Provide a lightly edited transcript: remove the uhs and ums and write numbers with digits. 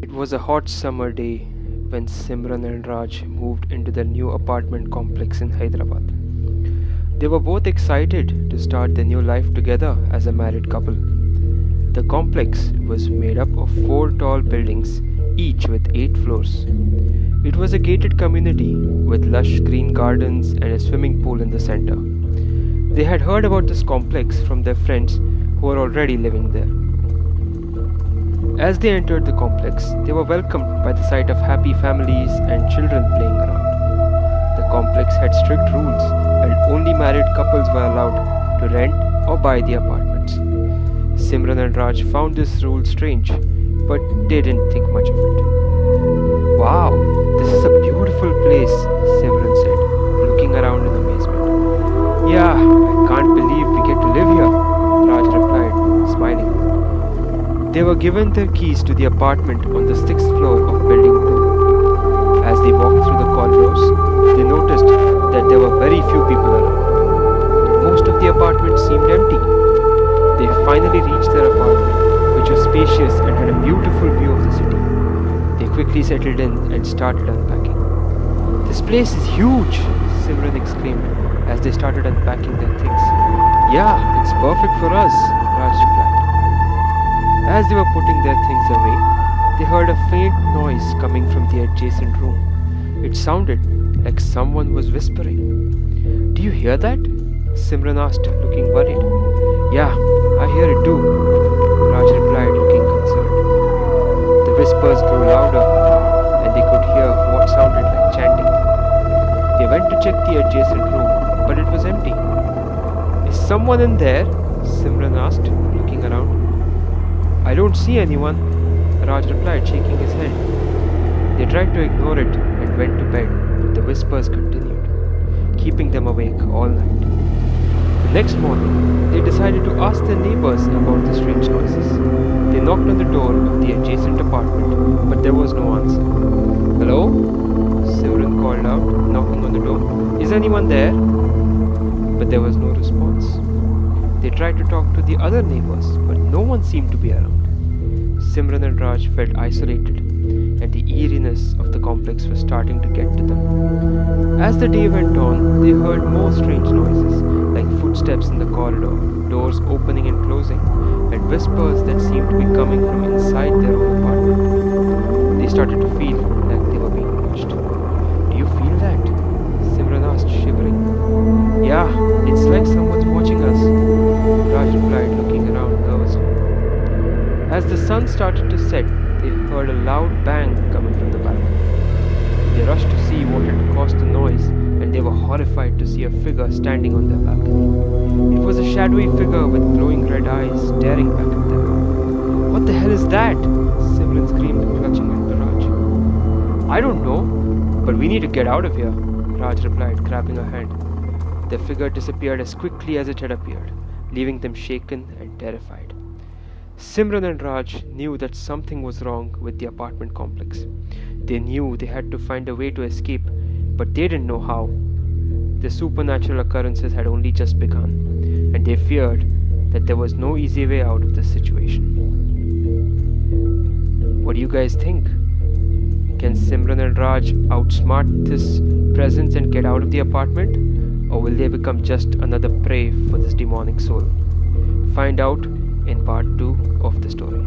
It was a hot summer day when Simran and Raj moved into their new apartment complex in Hyderabad. They were both excited to start their new life together as a married couple. The complex was made up of four tall buildings, each with 8 floors. It was a gated community with lush green gardens and a swimming pool in the center. They had heard about this complex from their friends who were already living there. As they entered the complex, they were welcomed by the sight of happy families and children playing around. The complex had strict rules, and only married couples were allowed to rent or buy the apartments. Simran and Raj found this rule strange, but they didn't think much of it. Wow, this is a beautiful place, Simran said, looking around in amazement. Yeah, I can't believe we get to live here, Raj replied, smiling. They were given their keys to the apartment on the 6th floor of Building 2. As they walked through the corridors, they noticed that there were very few people around. Most of the apartment seemed empty. They finally reached their apartment, which was spacious and had a beautiful view of the city. They quickly settled in and started unpacking. This place is huge, Simran exclaimed as they started unpacking their things. Yeah, it's perfect for us, Raj replied. As they were putting their things away, they heard a faint noise coming from the adjacent room. It sounded like someone was whispering. Do you hear that? Simran asked, looking worried. Yeah, I hear it too, Raj replied, looking concerned. The whispers grew louder, and they could hear what sounded like chanting. They went to check the adjacent room, but it was empty. Is someone in there? Simran asked, looking around. I don't see anyone, Raj replied, shaking his head. They tried to ignore it and went to bed, but the whispers continued, keeping them awake all night. The next morning, they decided to ask their neighbors about the strange noises. They knocked on the door of the adjacent apartment, but there was no answer. Hello? Simran called out, knocking on the door. Is anyone there? But there was no response. They tried to talk to the other neighbors, but no one seemed to be around. Simran and Raj felt isolated, and the eeriness of the complex was starting to get to them. As the day went on, they heard more strange noises, like footsteps in the corridor, doors opening and closing, and whispers that seemed to be coming from inside their own apartment. They started to feel like they were being watched. Do you feel that? Simran asked, shivering. Yeah, it's like someone's watching us, Raj replied, looking around nervously. As the sun started to set, they heard a loud bang coming from the balcony. They rushed to see what had caused the noise, and they were horrified to see a figure standing on their balcony. It was a shadowy figure with glowing red eyes staring back at them. What the hell is that? Simran screamed, clutching at Raj. I don't know, but we need to get out of here, Raj replied, grabbing her hand. The figure disappeared as quickly as it had appeared, leaving them shaken and terrified. Simran and Raj knew that something was wrong with the apartment complex. They knew they had to find a way to escape, but they didn't know how. The supernatural occurrences had only just begun, and they feared that there was no easy way out of this situation. What do you guys think? Can Simran and Raj outsmart this presence and get out of the apartment? Or will they become just another prey for this demonic soul? Find out in part 2 of the story.